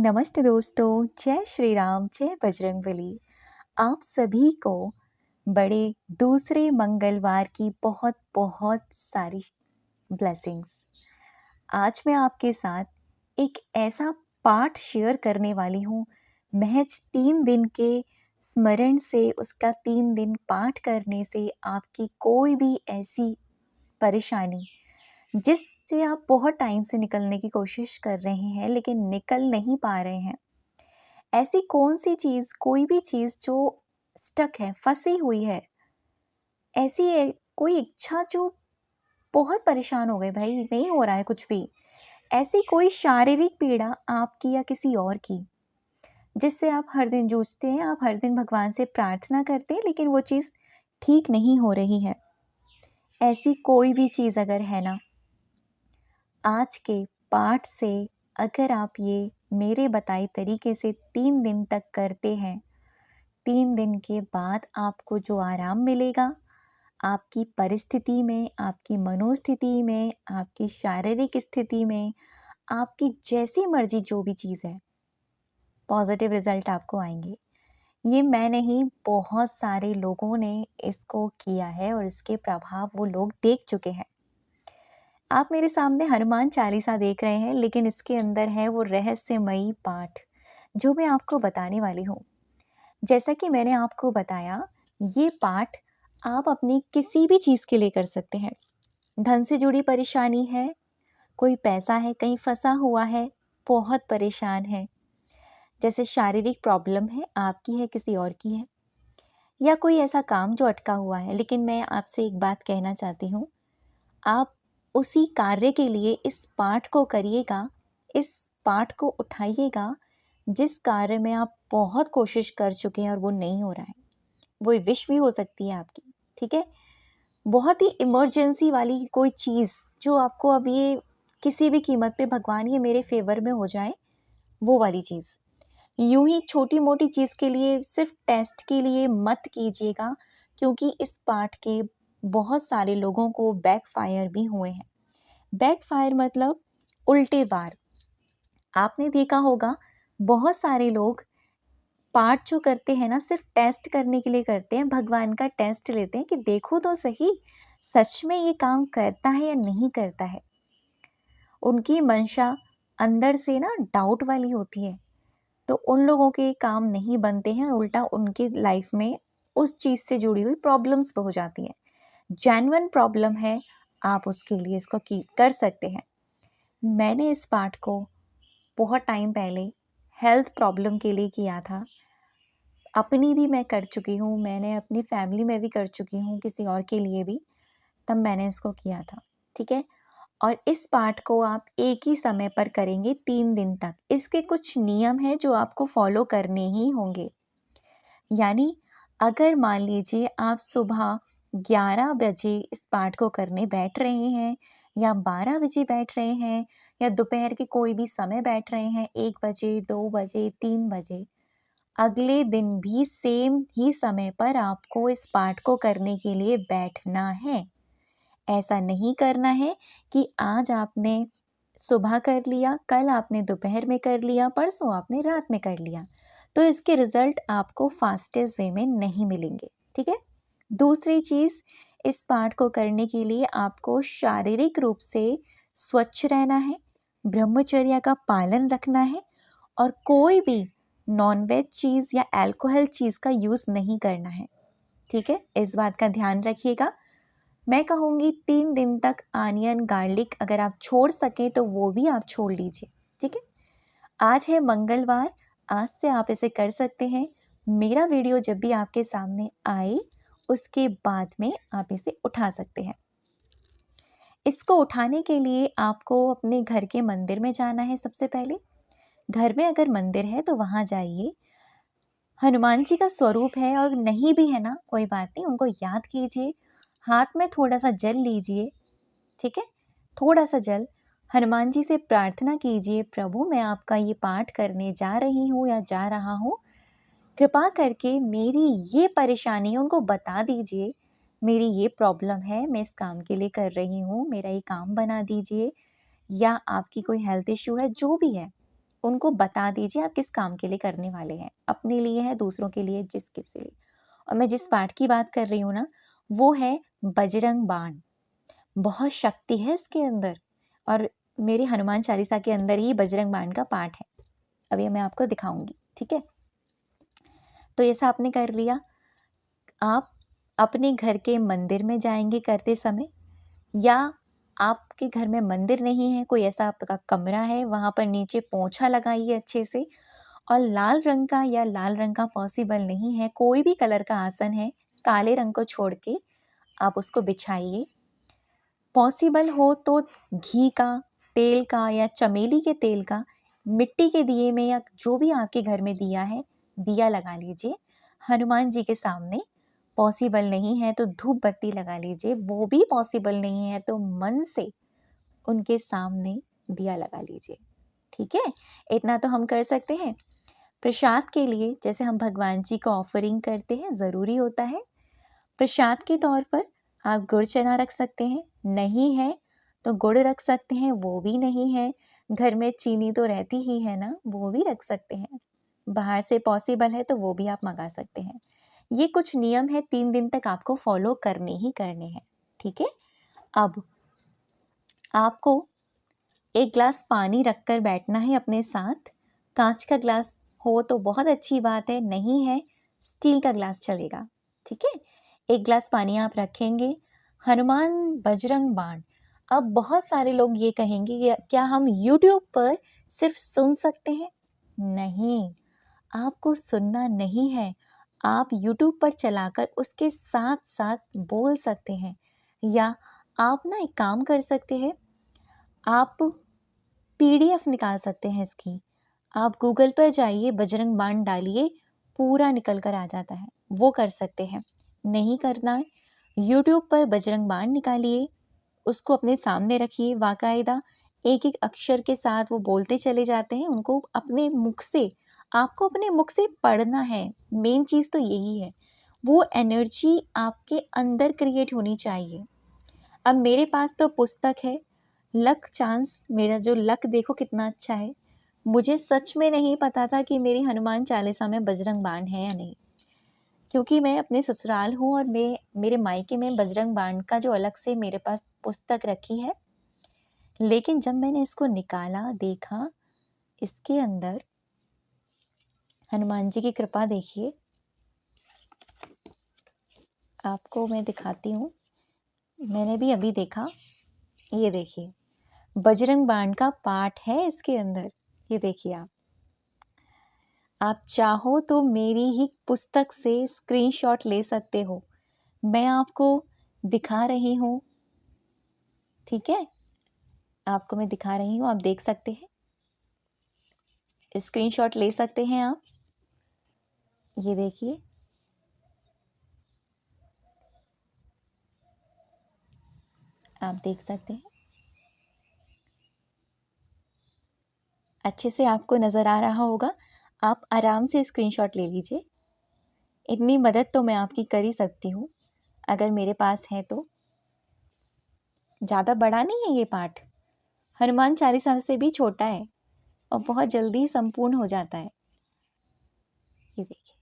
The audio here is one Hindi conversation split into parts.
नमस्ते दोस्तों, जय श्री राम, जय बजरंगबली। आप सभी को बड़े दूसरे मंगलवार की बहुत बहुत सारी ब्लेसिंग्स। आज मैं आपके साथ एक ऐसा पाठ शेयर करने वाली हूँ, महज 3 दिन के स्मरण से, उसका 3 दिन पाठ करने से आपकी कोई भी ऐसी परेशानी जिससे आप बहुत टाइम से निकलने की कोशिश कर रहे हैं लेकिन निकल नहीं पा रहे हैं, ऐसी कौन सी चीज़, कोई भी चीज़ जो स्टक है, फंसी हुई है, ऐसी है कोई इच्छा जो बहुत परेशान हो गए भाई, नहीं हो रहा है कुछ भी, ऐसी कोई शारीरिक पीड़ा आपकी या किसी और की जिससे आप हर दिन जूझते हैं, आप हर दिन भगवान से प्रार्थना करते हैं लेकिन वो चीज़ ठीक नहीं हो रही है। ऐसी कोई भी चीज़ अगर है ना, आज के पाठ से अगर आप ये मेरे बताए तरीके से 3 दिन तक करते हैं, 3 दिन के बाद आपको जो आराम मिलेगा, आपकी परिस्थिति में, आपकी मनोस्थिति में, आपकी शारीरिक स्थिति में, आपकी जैसी मर्जी जो भी चीज़ है, पॉजिटिव रिजल्ट आपको आएंगे। ये मैं नहीं, बहुत सारे लोगों ने इसको किया है और इसके प्रभाव वो लोग देख चुके हैं। आप मेरे सामने हनुमान चालीसा देख रहे हैं, लेकिन इसके अंदर है वो रहस्यमयी पाठ जो मैं आपको बताने वाली हूँ। जैसा कि मैंने आपको बताया, ये पाठ आप अपनी किसी भी चीज़ के लिए कर सकते हैं। धन से जुड़ी परेशानी है, कोई पैसा है कहीं फंसा हुआ है, बहुत परेशान है, जैसे शारीरिक प्रॉब्लम है, आपकी है किसी और की है, या कोई ऐसा काम जो अटका हुआ है। लेकिन मैं आपसे एक बात कहना चाहती हूँ, आप उसी कार्य के लिए इस पाठ को करिएगा, इस पाठ को उठाइएगा जिस कार्य में आप बहुत कोशिश कर चुके हैं और वो नहीं हो रहा है। वो विश भी हो सकती है आपकी, ठीक है। बहुत ही इमरजेंसी वाली कोई चीज़ जो आपको अब ये किसी भी कीमत पे भगवान ये मेरे फेवर में हो जाए, वो वाली चीज़। यूं ही छोटी मोटी चीज़ के लिए, सिर्फ टेस्ट के लिए मत कीजिएगा, क्योंकि इस पाठ के बहुत सारे लोगों को बैकफायर भी हुए हैं। बैकफायर मतलब उल्टे वार। आपने देखा होगा, बहुत सारे लोग पाठ जो करते हैं ना, सिर्फ टेस्ट करने के लिए करते हैं, भगवान का टेस्ट लेते हैं कि देखो तो सही सच में ये काम करता है या नहीं करता है। उनकी मंशा अंदर से ना डाउट वाली होती है, तो उन लोगों के काम नहीं बनते हैं और उल्टा उनकी लाइफ में उस चीज़ से जुड़ी हुई प्रॉब्लम्स हो जाती हैं। जेन्युइन प्रॉब्लम है, आप उसके लिए इसको कर सकते हैं। मैंने इस पाठ को बहुत टाइम पहले हेल्थ प्रॉब्लम के लिए किया था। अपनी भी मैं कर चुकी हूँ, मैंने अपनी फैमिली में भी कर चुकी हूँ, किसी और के लिए भी, तब मैंने इसको किया था, ठीक है। और इस पाठ को आप एक ही समय पर करेंगे 3 दिन तक। इसके कुछ नियम हैं जो आपको फॉलो करने ही होंगे। यानी अगर मान लीजिए आप सुबह 11 बजे इस पाठ को करने बैठ रहे हैं, या 12 बजे बैठ रहे हैं, या दोपहर के कोई भी समय बैठ रहे हैं, 1 बजे, 2 बजे, 3 बजे, अगले दिन भी सेम ही समय पर आपको इस पाठ को करने के लिए बैठना है। ऐसा नहीं करना है कि आज आपने सुबह कर लिया, कल आपने दोपहर में कर लिया, परसों आपने रात में कर लिया, तो इसके रिजल्ट आपको फास्टेस्ट वे में नहीं मिलेंगे, ठीक है। दूसरी चीज़, इस पाठ को करने के लिए आपको शारीरिक रूप से स्वच्छ रहना है, ब्रह्मचर्य का पालन रखना है, और कोई भी नॉनवेज चीज़ या अल्कोहल चीज़ का यूज़ नहीं करना है, ठीक है। इस बात का ध्यान रखिएगा। मैं कहूँगी 3 दिन तक आनियन, गार्लिक अगर आप छोड़ सकें तो वो भी आप छोड़ लीजिए, ठीक है। आज है मंगलवार, आज से आप इसे कर सकते हैं। मेरा वीडियो जब भी आपके सामने आए, उसके बाद में आप इसे उठा सकते हैं। इसको उठाने के लिए आपको अपने घर के मंदिर में जाना है। सबसे पहले घर में अगर मंदिर है तो वहाँ जाइए। हनुमान जी का स्वरूप है, और नहीं भी है ना, कोई बात नहीं, उनको याद कीजिए। हाथ में थोड़ा सा जल लीजिए, ठीक है, थोड़ा सा जल। हनुमान जी से प्रार्थना कीजिए, प्रभु मैं आपका ये पाठ करने जा रही हूँ या जा रहा हूँ, कृपा करके मेरी ये परेशानी है उनको बता दीजिए, मेरी ये प्रॉब्लम है, मैं इस काम के लिए कर रही हूँ, मेरा ये काम बना दीजिए, या आपकी कोई हेल्थ इश्यू है, जो भी है उनको बता दीजिए आप किस काम के लिए करने वाले हैं, अपने लिए है, दूसरों के लिए, जिस किसी लिए। और मैं जिस पाठ की बात कर रही हूँ ना, वो है बजरंग बाण। बहुत शक्ति है इसके अंदर, और मेरे हनुमान चालीसा के अंदर ही बजरंग बाण का पाठ है। अभी मैं आपको दिखाऊंगी, ठीक है। तो ऐसा आपने कर लिया। आप अपने घर के मंदिर में जाएंगे करते समय, या आपके घर में मंदिर नहीं है, कोई ऐसा आपका कमरा है, वहाँ पर नीचे पोंछा लगाइए अच्छे से। और लाल रंग का, या लाल रंग का पॉसिबल नहीं है, कोई भी कलर का आसन है, काले रंग को छोड़ के आप उसको बिछाइए। पॉसिबल हो तो घी का, तेल का, या चमेली के तेल का मिट्टी के दिए में, या जो भी आपके घर में दिया है, दिया लगा लीजिए हनुमान जी के सामने। पॉसिबल नहीं है तो धूप बत्ती लगा लीजिए, वो भी पॉसिबल नहीं है तो मन से उनके सामने दिया लगा लीजिए, ठीक है। इतना तो हम कर सकते हैं। प्रसाद के लिए, जैसे हम भगवान जी को ऑफरिंग करते हैं, ज़रूरी होता है, प्रसाद के तौर पर आप गुड़ चना रख सकते हैं, नहीं है तो गुड़ रख सकते हैं, वो भी नहीं है, घर में चीनी तो रहती ही है ना, वो भी रख सकते हैं। बाहर से पॉसिबल है तो वो भी आप मंगा सकते हैं। ये कुछ नियम है, 3 दिन तक आपको फॉलो करने ही करने हैं, ठीक है। अब आपको एक ग्लास पानी रखकर बैठना है अपने साथ। कांच का ग्लास हो तो बहुत अच्छी बात है, नहीं है स्टील का ग्लास चलेगा, ठीक है। एक ग्लास पानी आप रखेंगे। हनुमान बजरंग बाण। अब बहुत सारे लोग ये कहेंगे कि क्या हम YouTube पर सिर्फ सुन सकते हैं? नहीं, आपको सुनना नहीं है, आप YouTube पर चलाकर उसके साथ साथ बोल सकते हैं। या आप ना एक काम कर सकते हैं, आप PDF निकाल सकते हैं इसकी। आप गूगल पर जाइए, बजरंग बाण डालिए, पूरा निकल कर आ जाता है, वो कर सकते हैं। नहीं करना है, यूट्यूब पर बजरंग बाण निकालिए, उसको अपने सामने रखिए, बाकायदा एक एक अक्षर के साथ वो बोलते चले जाते हैं, उनको अपने मुख से, आपको अपने मुख से पढ़ना है। मेन चीज़ तो यही है, वो एनर्जी आपके अंदर क्रिएट होनी चाहिए। अब मेरे पास तो पुस्तक है, लक चांस, मेरा जो लक देखो कितना अच्छा है। मुझे सच में नहीं पता था कि मेरी हनुमान चालीसा में बजरंग बाण है या नहीं, क्योंकि मैं अपने ससुराल हूँ और मैं मेरे मायके में बजरंग बाण का जो अलग से मेरे पास पुस्तक रखी है। लेकिन जब मैंने इसको निकाला, देखा, इसके अंदर हनुमान जी की कृपा देखिए, आपको मैं दिखाती हूँ। मैंने भी अभी देखा, ये देखिए बजरंग बाण का पाठ है इसके अंदर। ये देखिए आप चाहो तो मेरी ही पुस्तक से स्क्रीनशॉट ले सकते हो, मैं आपको दिखा रही हूँ, ठीक है। आपको मैं दिखा रही हूँ, आप देख सकते हैं, स्क्रीनशॉट ले सकते हैं आप। ये देखिए, आप देख सकते हैं, अच्छे से आपको नज़र आ रहा होगा। आप आराम से स्क्रीनशॉट ले लीजिए। इतनी मदद तो मैं आपकी कर ही सकती हूँ, अगर मेरे पास है तो। ज़्यादा बड़ा नहीं है ये पाठ, हनुमान चालीसा से भी छोटा है और बहुत जल्दी संपूर्ण हो जाता है। ये देखिए,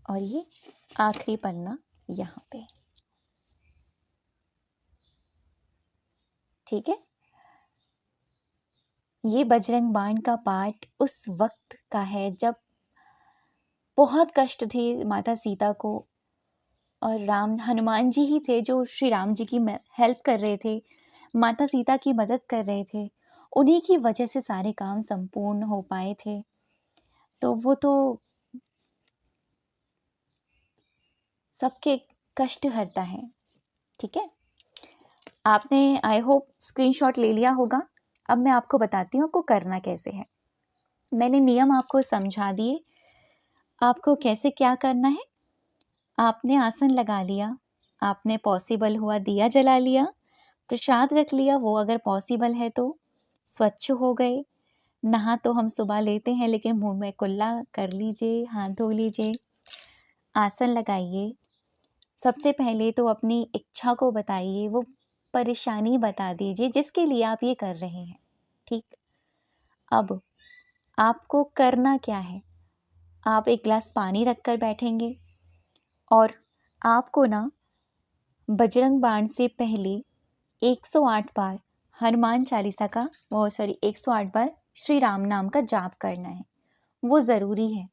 और ये आखिरी पन्ना यहाँ पे, ठीक है। ये बजरंग बाण का पाठ उस वक्त का है जब बहुत कष्ट थे माता सीता को, और राम, हनुमान जी ही थे जो श्री राम जी की हेल्प कर रहे थे, माता सीता की मदद कर रहे थे। उन्हीं की वजह से सारे काम संपूर्ण हो पाए थे। तो वो तो सबके कष्ट हरता है, ठीक है। आपने आई होप स्क्रीनशॉट ले लिया होगा। अब मैं आपको बताती हूँ आपको करना कैसे है। मैंने नियम आपको समझा दिए, आपको कैसे क्या करना है। आपने आसन लगा लिया, आपने पॉसिबल हुआ दिया जला लिया, प्रसाद रख लिया, वो अगर पॉसिबल है तो स्वच्छ हो गए। नहा तो हम सुबह लेते हैं, लेकिन मुंह में कुल्ला कर लीजिए, हाथ धो लीजिए, आसन लगाइए। सबसे पहले तो अपनी इच्छा को बताइए, वो परेशानी बता दीजिए जिसके लिए आप ये कर रहे हैं। ठीक, अब आपको करना क्या है, आप एक गिलास पानी रखकर बैठेंगे और आपको ना बजरंग बाण से पहले 108 बार हनुमान चालीसा का 108 बार श्री राम नाम का जाप करना है। वो ज़रूरी है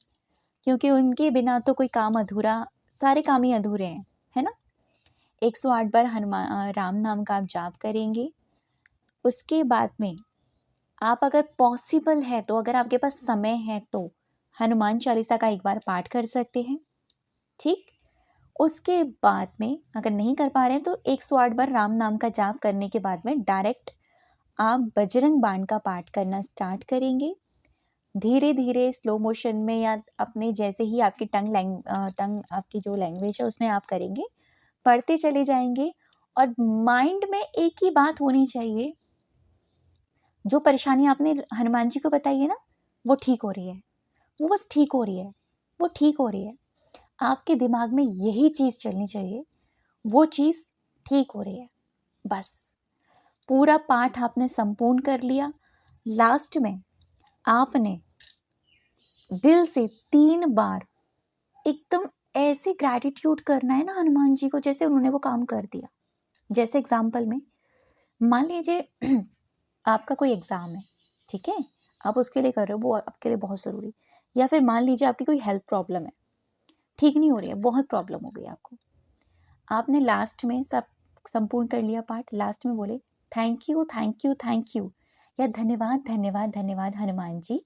क्योंकि उनके बिना तो कोई काम अधूरा, सारे काम ही अधूरे हैं, है ना। 108 बार राम नाम का आप जाप करेंगे। उसके बाद में आप अगर पॉसिबल है तो, अगर आपके पास समय है तो हनुमान चालीसा का एक बार पाठ कर सकते हैं। ठीक, उसके बाद में अगर नहीं कर पा रहे हैं तो 108 बार राम नाम का जाप करने के बाद में डायरेक्ट आप बजरंग बाण का पाठ करना स्टार्ट करेंगे। धीरे धीरे स्लो मोशन में या अपने जैसे ही आपकी टंग आपकी जो लैंग्वेज है उसमें आप करेंगे, पढ़ते चले जाएंगे। और माइंड में एक ही बात होनी चाहिए, जो परेशानी आपने हनुमान जी को बताई है ना, वो ठीक हो रही है, वो बस ठीक हो रही है, वो ठीक हो रही है। आपके दिमाग में यही चीज़ चलनी चाहिए, वो चीज़ ठीक हो रही है। बस पूरा पाठ आपने संपूर्ण कर लिया। लास्ट में आपने दिल से 3 बार एकदम ऐसे ग्रैटिट्यूड करना है ना हनुमान जी को, जैसे उन्होंने वो काम कर दिया। जैसे एग्जाम्पल में मान लीजिए आपका कोई एग्ज़ाम है, ठीक है, आप उसके लिए कर रहे हो, वो आपके लिए बहुत ज़रूरी। या फिर मान लीजिए आपकी कोई हेल्थ प्रॉब्लम है, ठीक नहीं हो रही है, बहुत प्रॉब्लम हो गई आपको, आपने लास्ट में सब संपूर्ण कर लिया पाठ, लास्ट में बोले thank you thank you thank you, या धन्यवाद धन्यवाद धन्यवाद हनुमान जी,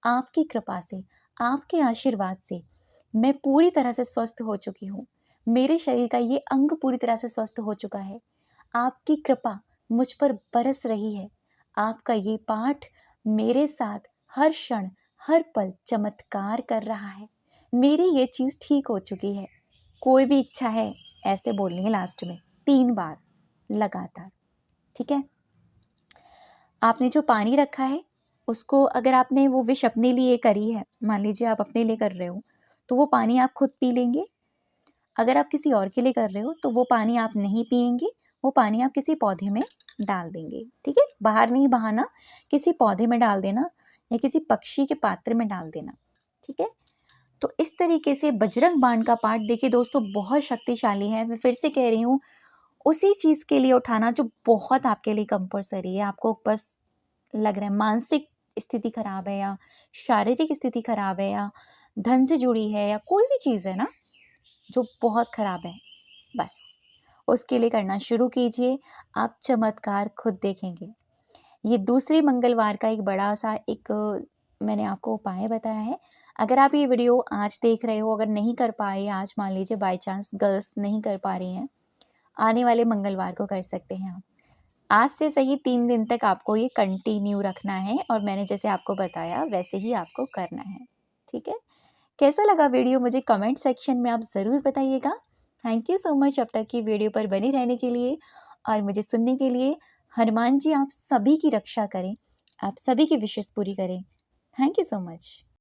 आपकी कृपा से, आपके आशीर्वाद से मैं पूरी तरह से स्वस्थ हो चुकी हूँ, मेरे शरीर का ये अंग पूरी तरह से स्वस्थ हो चुका है, आपकी कृपा मुझ पर बरस रही है, आपका ये पाठ मेरे साथ हर क्षण हर पल चमत्कार कर रहा है, मेरी ये चीज़ ठीक हो चुकी है, कोई भी इच्छा है, ऐसे बोलेंगे लास्ट में 3 बार लगातार। ठीक है, आपने जो पानी रखा है उसको, अगर आपने वो विश अपने लिए करी है, मान लीजिए आप अपने लिए कर रहे हो, तो वो पानी आप खुद पी लेंगे। अगर आप किसी और के लिए कर रहे हो तो वो पानी आप नहीं पिएंगे, वो पानी आप किसी पौधे में डाल देंगे। ठीक है, बाहर नहीं बहाना, किसी पौधे में डाल देना या किसी पक्षी के पात्र में डाल देना। ठीक है, तो इस तरीके से बजरंग बाण का पाठ देखिए दोस्तों बहुत शक्तिशाली है। मैं फिर से कह रही हूँ, उसी चीज़ के लिए उठाना जो बहुत आपके लिए कंपलसरी है। आपको बस लग रहा है मानसिक स्थिति खराब है या शारीरिक स्थिति खराब है या धन से जुड़ी है या कोई भी चीज़ है ना जो बहुत खराब है, बस उसके लिए करना शुरू कीजिए, आप चमत्कार खुद देखेंगे। ये दूसरे मंगलवार का एक बड़ा सा मैंने आपको उपाय बताया है। अगर आप ये वीडियो आज देख रहे हो, अगर नहीं कर पाए आज, मान लीजिए बाय चांस गर्ल्स नहीं कर पा रही हैं, आने वाले मंगलवार को कर सकते हैं आप। आज से सही 3 दिन तक आपको ये कंटिन्यू रखना है और मैंने जैसे आपको बताया वैसे ही आपको करना है। ठीक है, कैसा लगा वीडियो मुझे कमेंट सेक्शन में आप ज़रूर बताइएगा। थैंक यू सो मच अब तक की वीडियो पर बने रहने के लिए और मुझे सुनने के लिए। हनुमान जी आप सभी की रक्षा करें, आप सभी की विशेष पूरी करें। Thank you so much.